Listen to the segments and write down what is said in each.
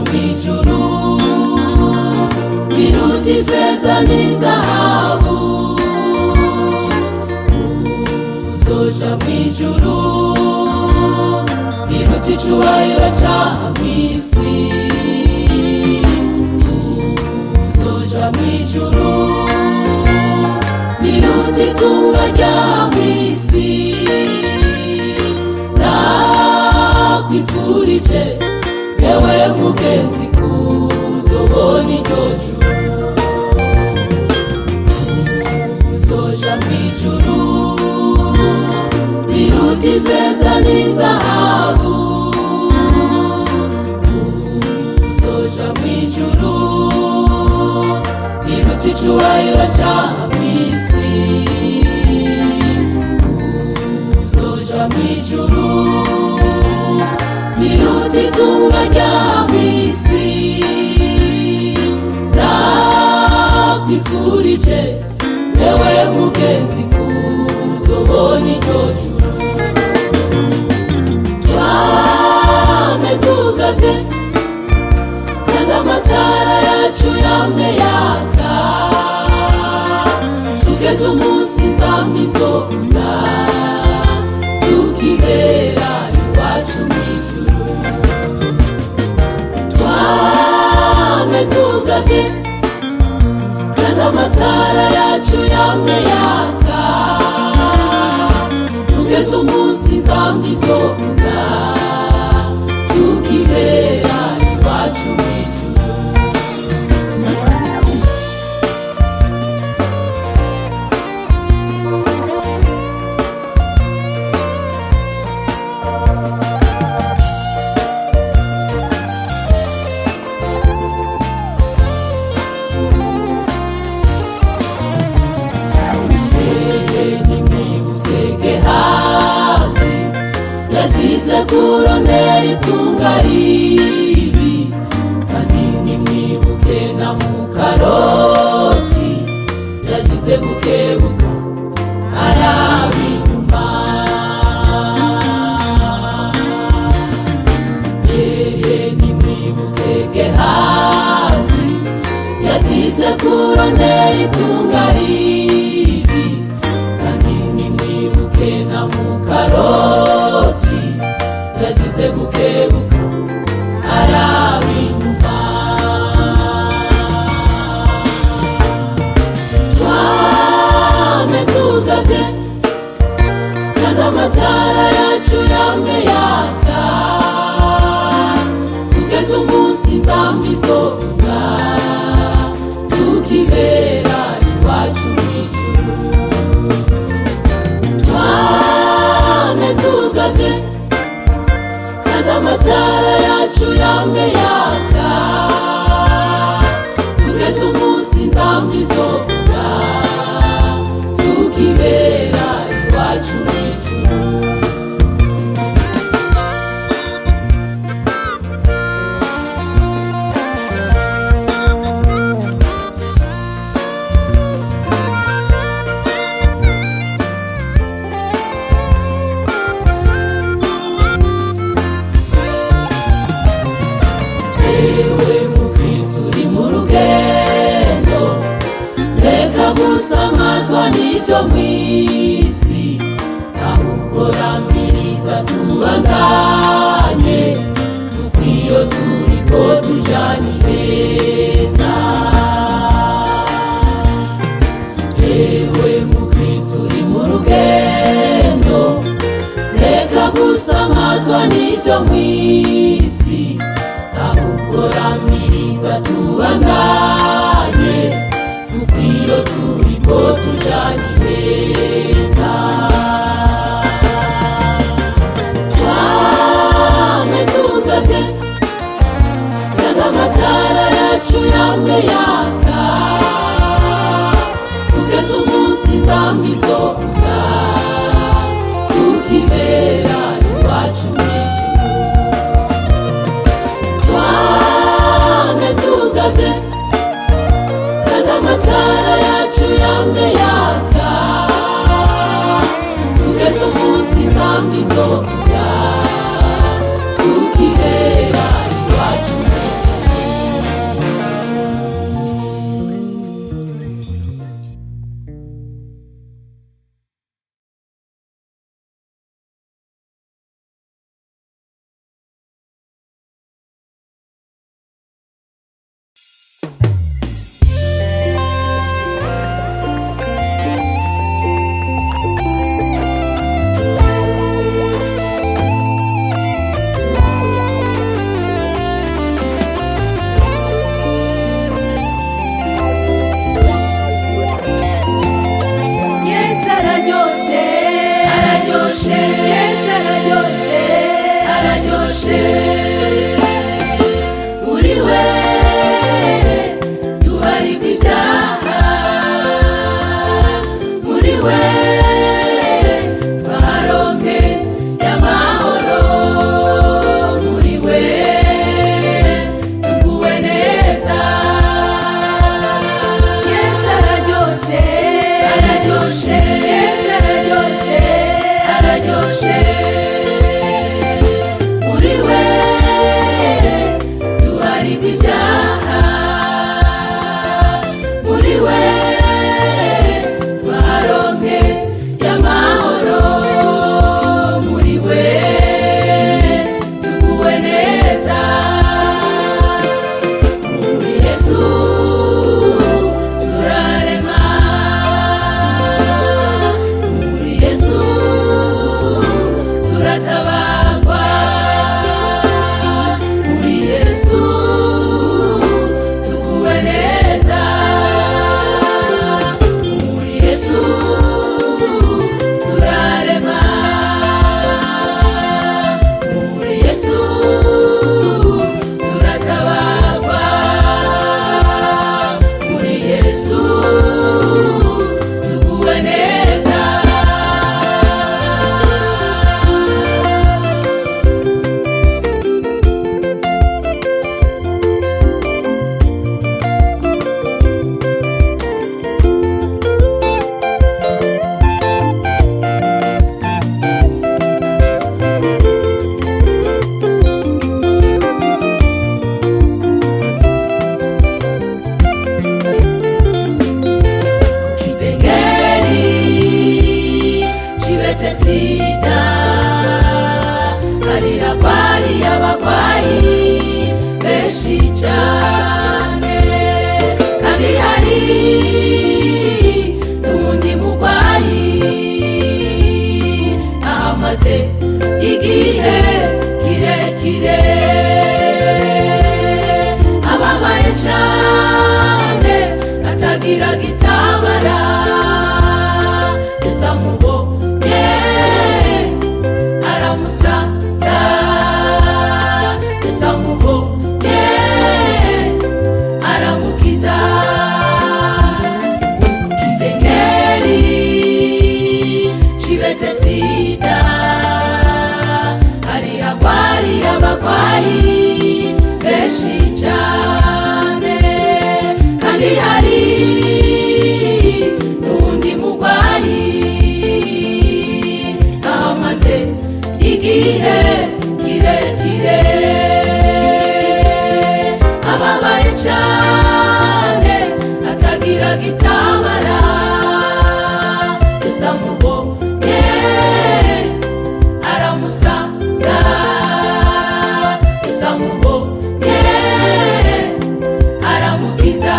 mwijuru biruta ifeza n'izahabu, kuzoja mwijuru biruta icubahiro c'aha mw'isi, kuzoja mwijuru biruta itunga ry'aha mw'isi. Ndakwifurije yewe mugenzi kuzobona iryo juru, kuzoja mwijuru biruta ifeza n'izahabu, kuzoja mwijuru biruta icubahiro c'aha mw'isi, kuzoja mwijuru biruta itunga ry'aha mw'isi. Ndakwifurije yewe mugenzi kuzobona iryo juru. Twame tugavye kandi amatara yacu yame yaka, tugeze umunsi nzamba izovuga tukibera iwacu mw'ijuru. Twame tugavye kandi amatara yacu yame yaka, tugeze umunsi nzamba izovuga tukibera iwacu mw'ijuru. Yazize kurondera itunga ribi, kandi nimwibuke na Mukaroti yazize gukebuka araba inyuma. Nimwibuke Gehazi yazize kurondera itunga ribi, kandi nimwibuke na Mukaroti yazize gukebuka araba inyuma. Twame tugavye kandi amatara yacu yame yaka, tugeze umunsi nzamba izovuga tukibera iwacu mw'ijuru. Twame tugavye kandi amatara yacu yame yaka, tugeze umunsi nzamba izovuga tukibera iwacu mw'ijuru. Ewe mukristu uri mu rugendo, reka gusamazwa n'ivyo mw'isi, ahubwo ramiriza tubandanye, kuko iyo turiko tujana iheza. Ewe mukristu uri mu rugendo, reka gusamazwa n'ivyo mw'isi, ahubwo ramiriza tubandanye, kuko iyo turiko tujana iheza. Twame tugavye kandi amatara yacu yame yaka, tugeze umunsi nzamba izovuga tukibera iwacu mw'ijuru. Twame tugavye kandi amatara yacu yame yaka, tugeze umunsi nzamba izovuga tukibera iwacu mw'ijuru. biryoshe muri we duharirwa ibyaha muri we twaronke y'amahoro muri we tuguwe neza muri Yesu turarema muri Yesu turatabagwa muri Yesu tuguwe neza muri Yesu turarema muri Yesu turatabagwa muri Yesu tuguwe neza. Kitengeri chibete sida hari habari y'abagwayi benshi cyane kandi hari n'undi mugwayi ahamaze igihe kirekire ababaye cyane atagira gitabara esamubonye aramusanga esamubonye aramukiza kitengeri chibete sida hari habari y'abagwayi benshi cyane kandi hari n'undi mugwayi ahamaze igihe kirekire ababaye cyane atagira gitabara esamubonye aramusanga esamubonye aramukiza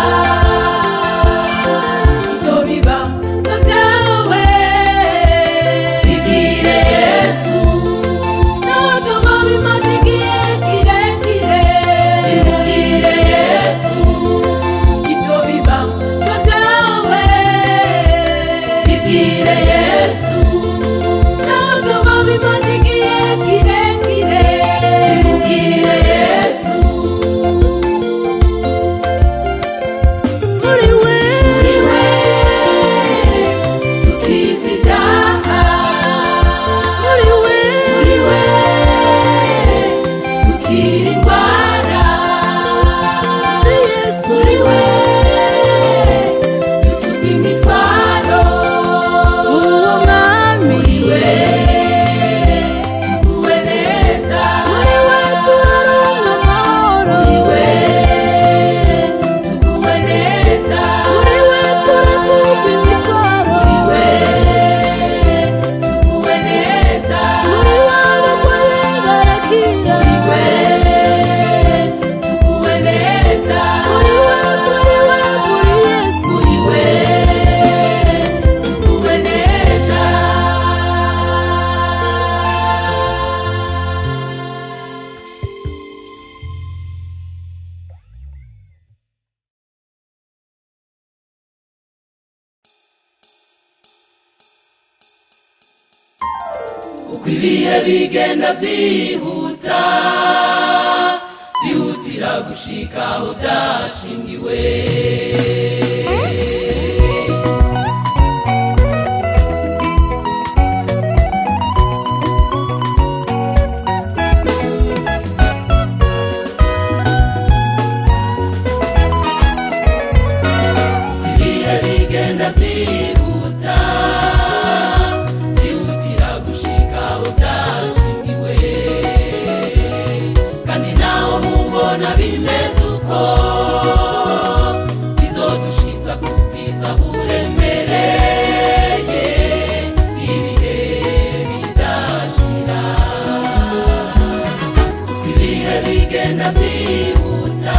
ivyo bibazo vyawe bibwire Yesu navyo bimaze igihe kirekire bibwire Yesu ivyo bibazo vyawe bibwire Yesu navyo bimaze igihe kirekire bibwire Yesu muri we dukizwa ibyaha muri we dukira indwara muri we dutuga imitwaro uwo mwami muri we tuguwe neza muri we turaronka amahoro muri we tuguwe neza muri we turatuga imitwaro muri we tuguwe neza muri we abagwaye barakira muri we tuguwe neza muri we muri Yesu muri we tuguwe neza. Uko ibihe bigenda byihuta byihutira gushika aho byashingiwe bigenda byihuta byihutira gushika bigenda byihuta,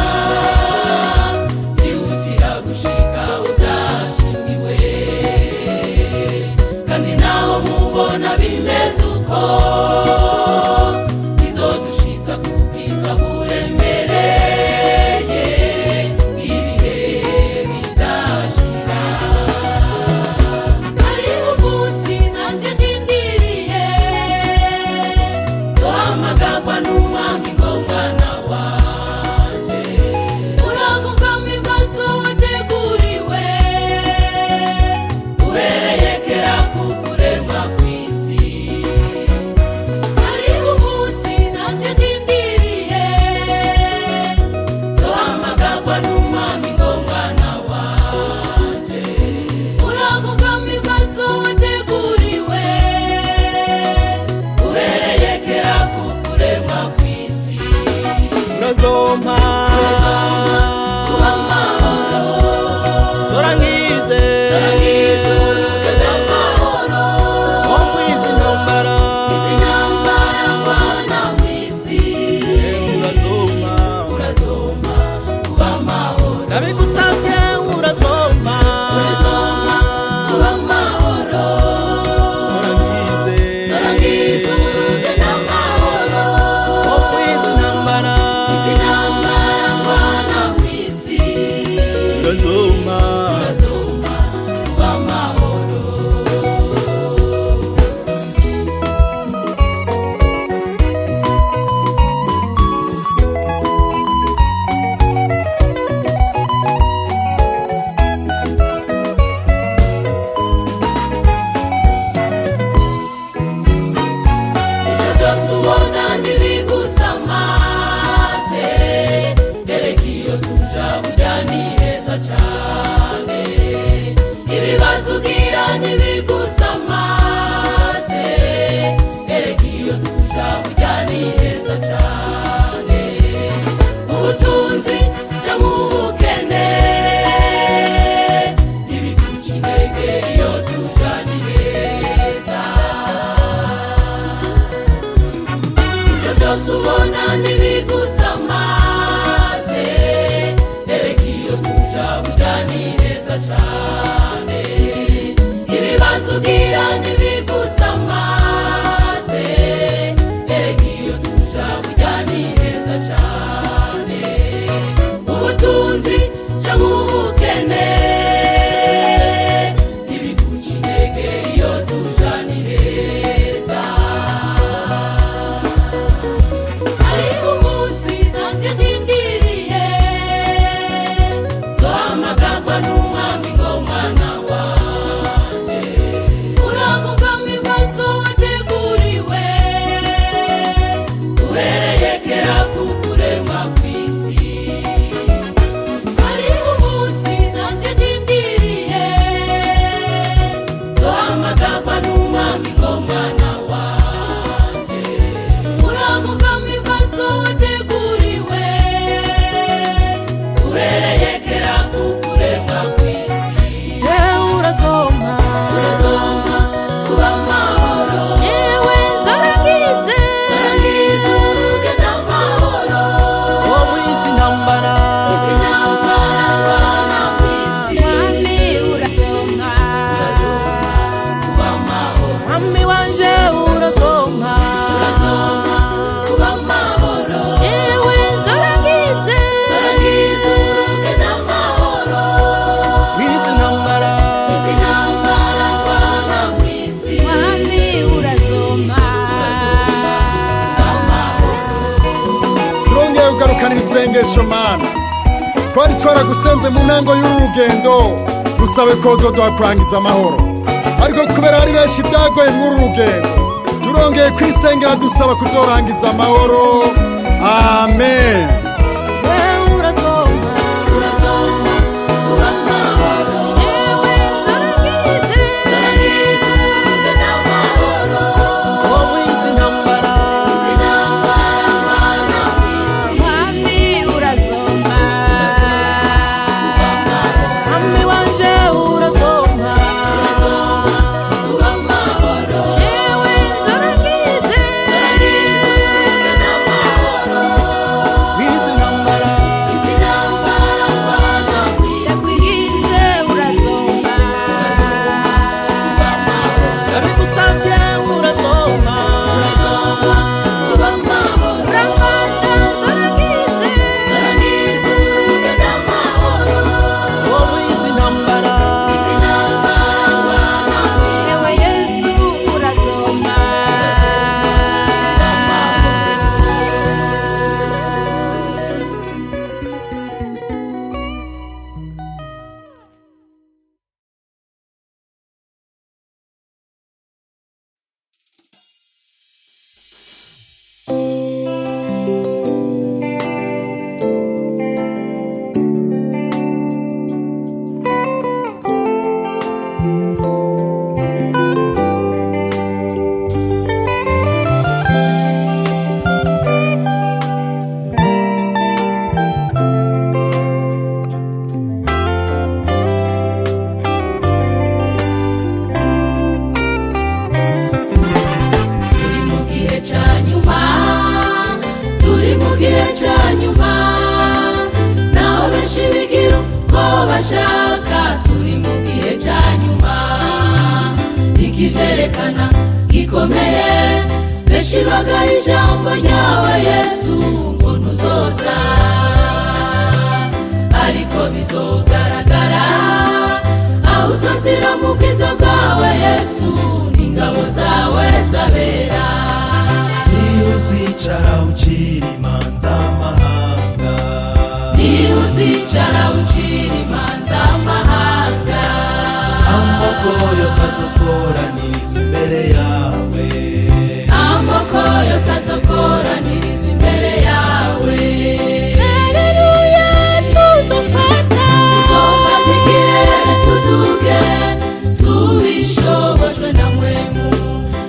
byihutira gushika udashingiwe, kandi naho mubona bimeze uko, bizodushitsa ku bwiza buremereye, ibihe bidashira. Hariho umunsi nanje ndindiriye, nzohamagarwa n'umwami ngo mwana wanje, uravuga mu bwaso wateguriwe, uhereye kera ku kuremwa kw'isi. Hariho umunsi nanje ndindiriye, nzohamagarwa n'umwami ngo mwana wanje, uravuga mu bwaso wateguriwe, uhereye kera ku kuremwa kw'isi. Urazompa kuba amahoro, zora nkize urugendo amahoro, wo mwizi ntambara isi ntambara mbana mw'isi. urazompa kuba amahoro, nabigusabye urazompa kuba amahoro, zora nkize urugendo amahoro, wo mwizi ntambara isi ntambara mbana mw'isi. urazompa kuba amahoro. Ibyo byose ubona ntibigusamaze, erega iyo tuja burya ni heza cane. Ibibazo ugira ntibigusamaze, erega iyo tuja burya ni heza cane. Ubutunzi canke ubukene ntibiguca intege, iyo tuja ni heza. Ibyo byose ubona ntibigusamaze, erega iyo tuja burya ni heza cane. Ibibazo ugira ntibigusamaze, erega iyo tuja burya ni heza cane. Ubutunzi canke ubukene ntibiguca intege, iyo tuja ni heza. Hariho umunsi nanje ndindiriye, nzohamagarwa n'umwami ngo mwana wanje, uravuga mu bwaso wateguriwe, uhereye kera ku kuremwa kw'isi. Hariho umunsi nanje ndindiriye, nzohamagarwa n'umwami ngo mwana wanje, uravuga mu bwaso wateguriwe, uhereye kera ku kuremwa kw'isi. urazompa kuba amahoro, Yewe nzorangize urugendo amahoro, wo mwizi ntambara isi ntambara mbana mw'isi. mwami urazompa kuba amahoro, mwami wanje urazompa kuba amahoro, yewe nzorangize urugendo amahoro, mwizi ntambara isi ntambara mbana mw'isi. mwami urazompa turongeye kugarukanira isengesho mana, twari twaragusenze mu ntango y'uru rugendo dusabe kozo duha kurangiza amahoro, ariko kubera ari benshi byagoye muri uru rugendo turongeye kwisengera dusaba kuzorangiza amahoro. Amen. urazompa kuba amahoro, yewe nzorangize urugendo amahoro, wo mwizi ntambara isi ntambara mbana mw'isi. mwami urazompa mwami wanje urazompa kuba amahoro, yewe nzorangize nivyerekana gikomeye benshi bagaye ijambo ryawe Yesu ngo ntuzoza ariko bizogaragara aho uzozira mu bwiza bwawe Yesu n'ingabo zawe zabera uzicara ucira imanza amahanga uzicara ucira imanza amahanga amoko yose azokoraniriza imbere yawe amoko yose azokoraniriza imbere yawe Haleluya tuzofata ikirere tuduge tubishobojwe na mwemu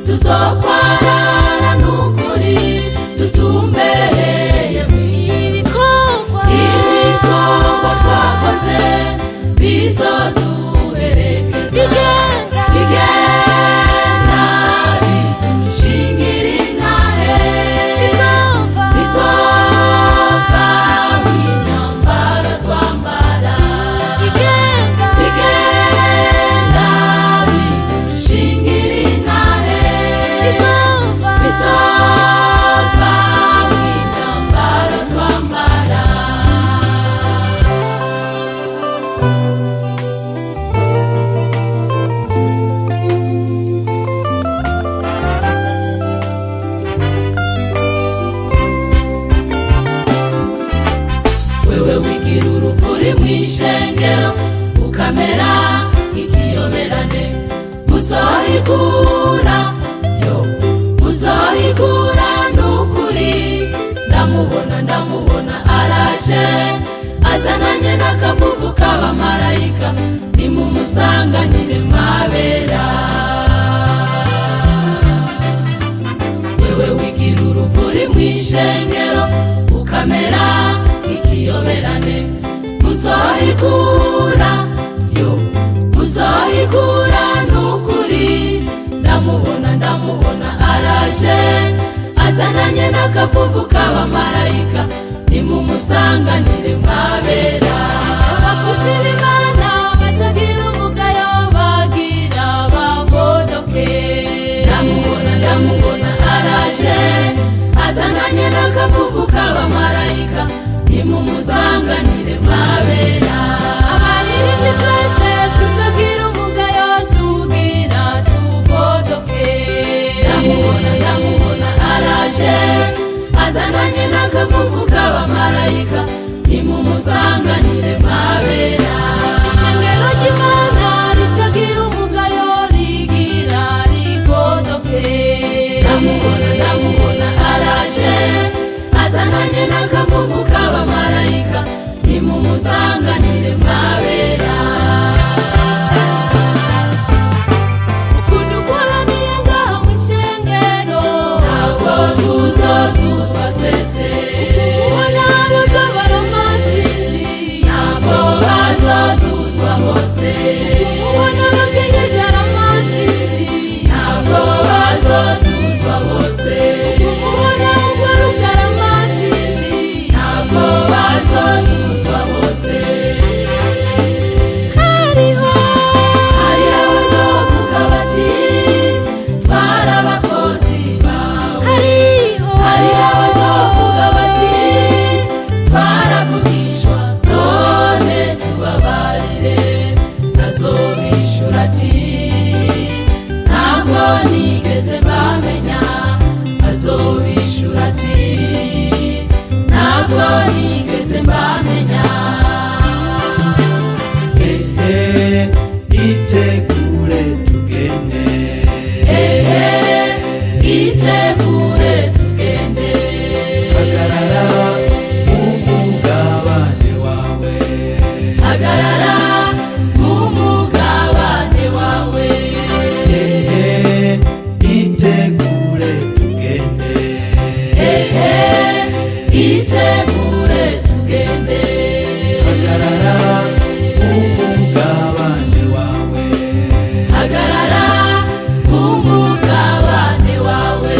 tuzokwarara n'ukuri dutumbereye ibikorwa twakoze bizoduherekeza bigenda bidushingira intahe bizova w'imyambaro twambara bigenda bidushingira intahe bizova w'imyambaro twambara wewe wigira uruvuri mw'ishengero ukamera ikiyoberane muzohigura muzohigura n'ukuri ndamubona araje azananye n'akavuvu k'abamarayika nimumusanganire mwabera wewe wigira uruvuri mw'ishengero ukamera ikiyoberane muzohigura muzohigura n'ukuri ndamubona araje azananye n'akavuvu k'abamarayika nimumusanganire mwabera abakozi b'Imana batagira umugayo bagira bagodoke ndamubona araje azananye n'akavuvu k'abamarayika nimumusanganire mwabera abaririmbyi twese tutagira umugayo tugira tugodoke ndamubona araje azananye n'akavuvu k'abamarayika nimumusanganire mwabera ishengero ry'Imana ritagira umugayo rigira rigodoke ndamubona araje azananye n'akavuvu k'abamarayika nimumusanganire mwabera ukudukoraniye ngaho mw'ishengero ntabwo tuzoduzwa twese ukubona abagabara amasinzi ntabwo bazoduzwa bose ukubona abakenyezi amasinzi ntabwo bazoduzwa bose ukubona ugwarugara amasinzi ntabwo bazoduzwa bose hariho abazovuga bati twarabakozi bawe hariho abazovuga bati twaravugishwa none tubabarire azobishura ati ntabwo nigeze bamenya azobishura ati ntabwo nigeze mbamenya itegure tugende itegure tugende hagarara mu mugabane wawe hagarara mu mugabane wawe itegure tugende itegure tugende hagarara mu mugabane wawe hagarara mu mugabane wawe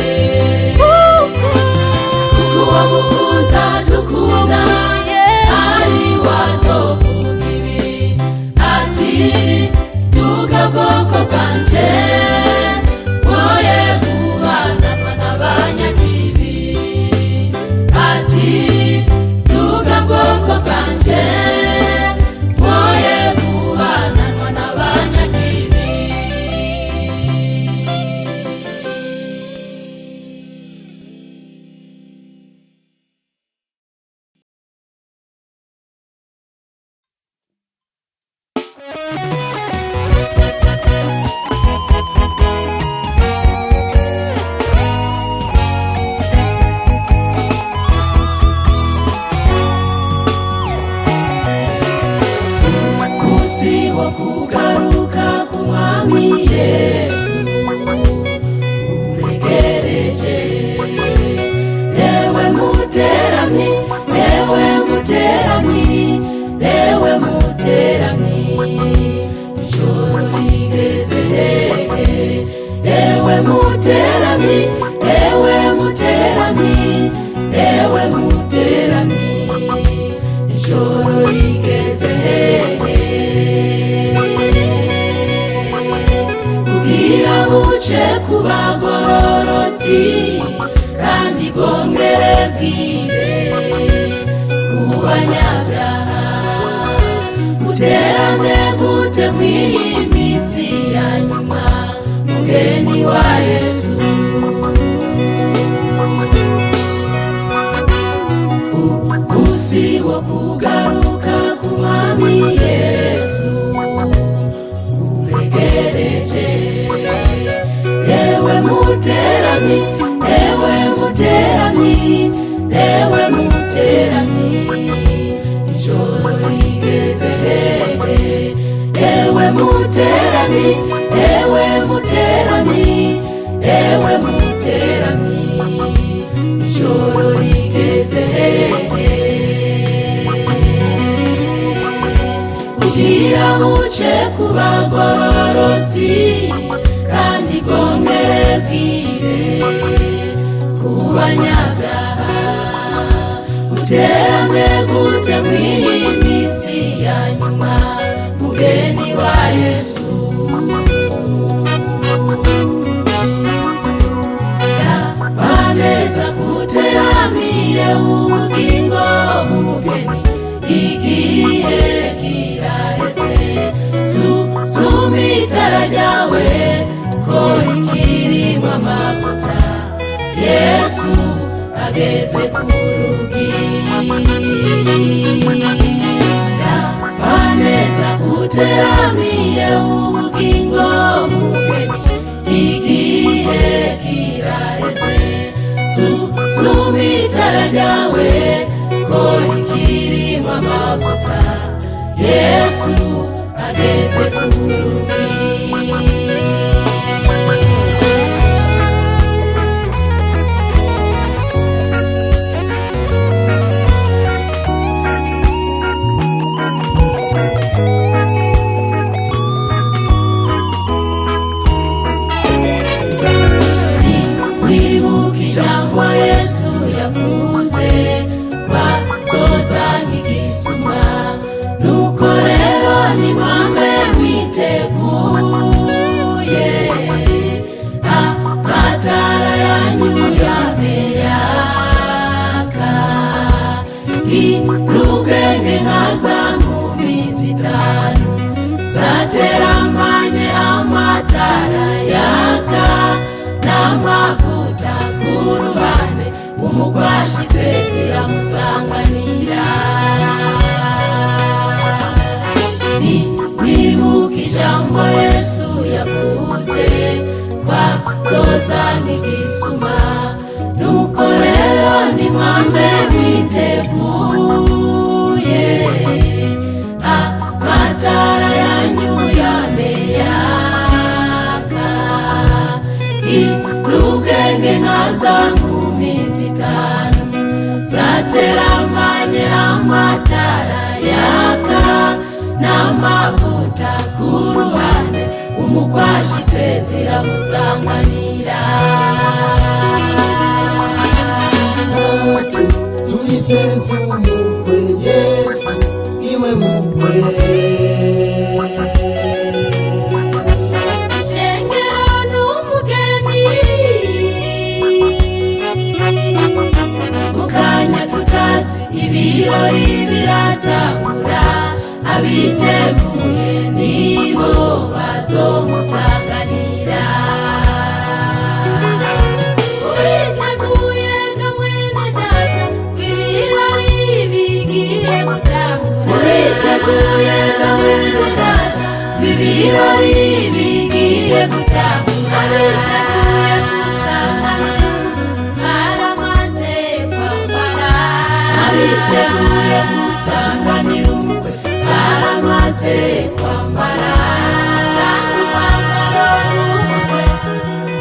muteramyi, ewe muteramyi, ewe muteramyi, ijoro rigeze hehe kugira buce ku bagororotsi kandi bwongere bwire ku banyabyaha. Muterane gute mw'iyi misi ya nyuma, mugeni wa Yesu. Umunsi wo kugaruka k'Umwami Yesu uregereje. Ewe muteramyi, ewe muteramyi, ewe muteramyi, ijoro rigeze hehe. Ewe muteramyi, ewe muteramyi, ewe muteramyi, ijoro rigeze hehe kugira buce ku bagororotsi kandi bwongere bwire ku banyabyaha. Muterane gute mw'iyi misi ya nyuma, mugeni wa Yesu. Baneza kuteramiye ubugingo, mugeni igihe kiraheze. Suzuma itara ryawe ko rikirimo amavuta, Yesu ageze ku rugi. Baneza kuteramiye ubugingo, mugeni igihe kiraheze. Suzuma itara ryawe ko rikirimo amavuta, Yesu ageze ku rugi. Wibuka ijambo Yesu yavuze bazoza nk'igisuma. Nuko rero nimwame mwiteguye, amatara yanyu yame yaka. Irugenge nka za nkumi zitanu zateramanye amatara yaka n'amavuta ku ruhande. Umugwashitse ziramusanganira. Wibuka ijambo Yesu yavuze bazoza nk'igisuma. Nuko rero nimwambe mwiteguye, amatara yanyu yame yaka. Irugenge nka za nkumi zitanu zateramanye amatara yaka n'amavuta ku ruhande. Umugwashitse ziramusanganira. Tuyiteze umukwe, Yesu niwe mukwe. Shengero n'umugeni, mukanya tutazi ibirori biratangura. Abiteguye nibo bazomusanganira. Uriteguye ga mwene data, ibirori bigiye gutangura. Uriteguye ga mwene data, ibirori bigiye gutangura. Abiteguye gusanganira, baramaze kwambara. Abiteguye gusanganira umukwe, baramaze kwambara. Kandi umwambaro w'umukwe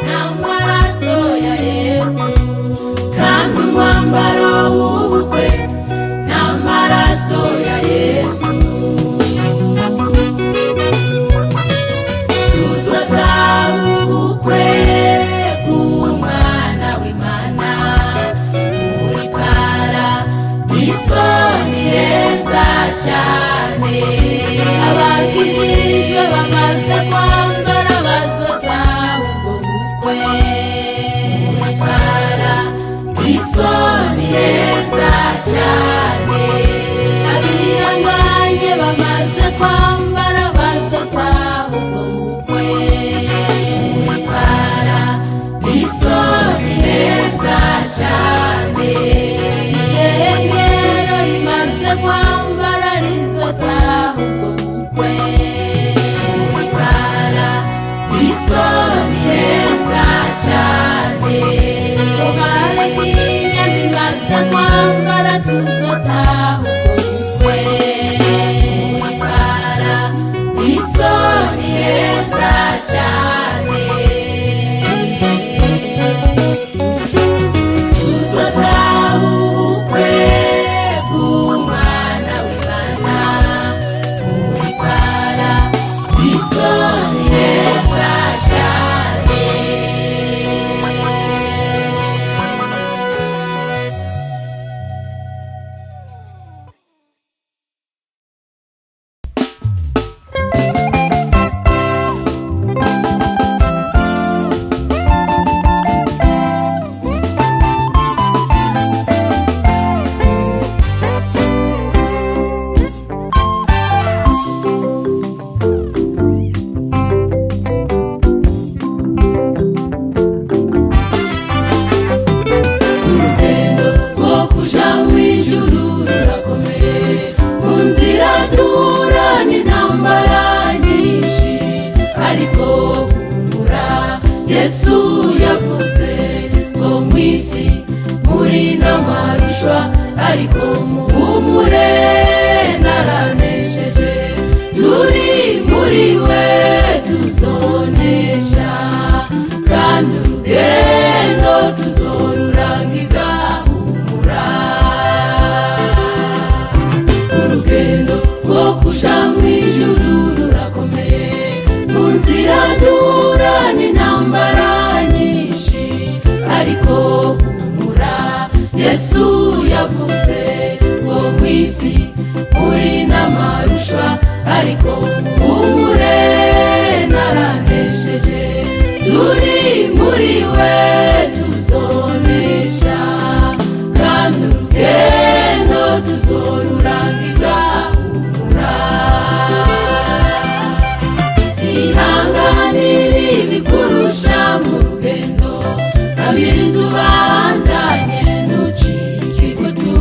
n'amaraso ya Yesu. Kandi umwambaro w'ubukwe n'amaraso ya Yesu. Dusota ubukwe mw'isi muri n'amarushwa ariko muhumure naranesheje turi muri we tuzonesha kandi urugendo tuzorurangiza humura urugendo rwo kuja mw'ijuru rurakomeye mu nzira duhura n'intambara nyinshi ariko humura Yesu yavuze ngo mw'isi muri n'amarushwa ariko muhumure naranesheje turi muri we tuzonesha kandi urugendo tuzorurangiza humura ihanganira ibikurusha mu rugendo amiriza ubandanye ntucike ivutu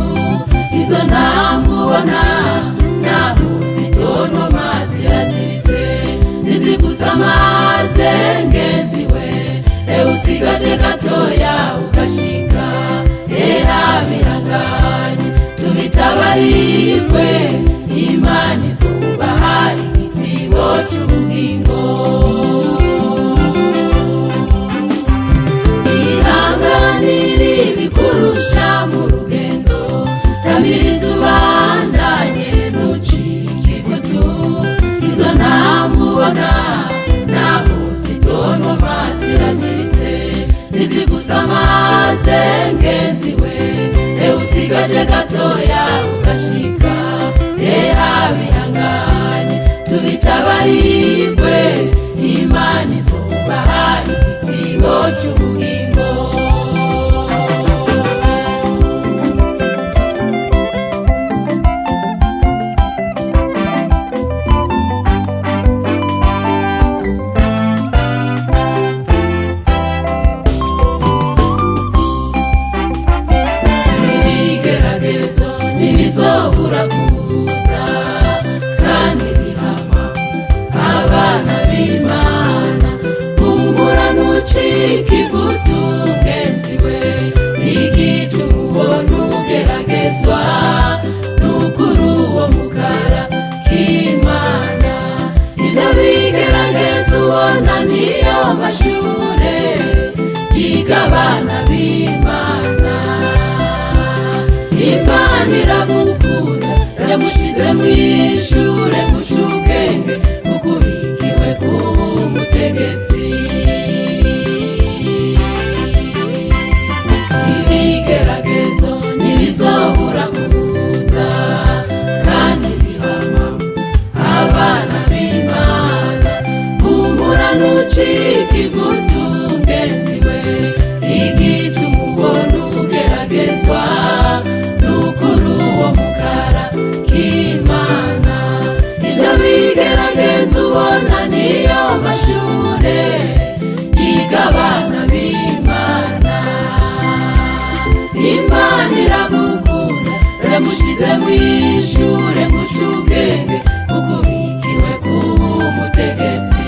izo ntabwo ubona naho zitonoma ziraziritse ntizigusamaze ngenzi we usigaje gatoya ugashika bihanganye tubitabarigwe Imana izubaha igitsibo c'ubugingo ihanganira ibikurusha mu rugendo ramiriza ubandanye ntucike ivutu izo ntabwo ubona naho zitonoma ziraziritse ntizigusamaze ngenzi we usigaje gatoya ugashika bihanganye tubitabarigwe Imana izubaha igitsibo c'ubugingo ibigeragezo ntibizobura kuza kandi bihama abana b'Imana humura ntucike ivutu ngenzi we igituma ubona ugeragezwa n'ukuri uwo mukara k'Imana ivyo bigeragezo ubona niyo mashure yiga abana b'Imana Imana iragukunda yamushize mw'ishure mucubwenge mukubikiwe kuba umutegetsi ibigeragezo ntibizobura kuza kandi bihama abana b'Imana humura ntucike ivutu ngenzi we igituma ubona ugeragezwa n'ukuri uwo mukara k'Imana ivyo bigeragezo ubona niyo mashure yiga abana b'Imana Imana iragukunda yamushize mw'ishure mucubwenge mukubikiwe kuba umutegetsi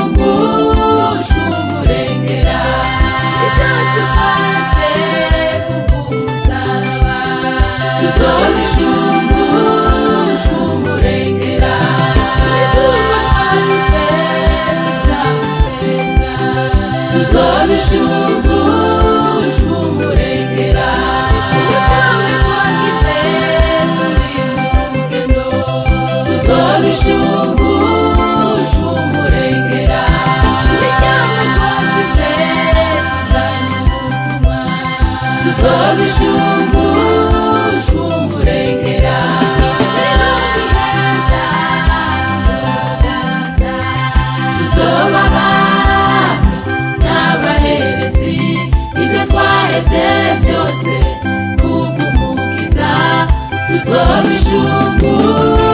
tuzobishumbusha tuzobishumbusha umurengera imigambi twagize turi mu rugendo tuzobishumbusha umurengera imigambi twasize tujanye ubutumwa tuzobishumbusha umurengera tuzoba abami n'abaherezi ibyo twahebye byose kubw'umukiza tuzobishumbusha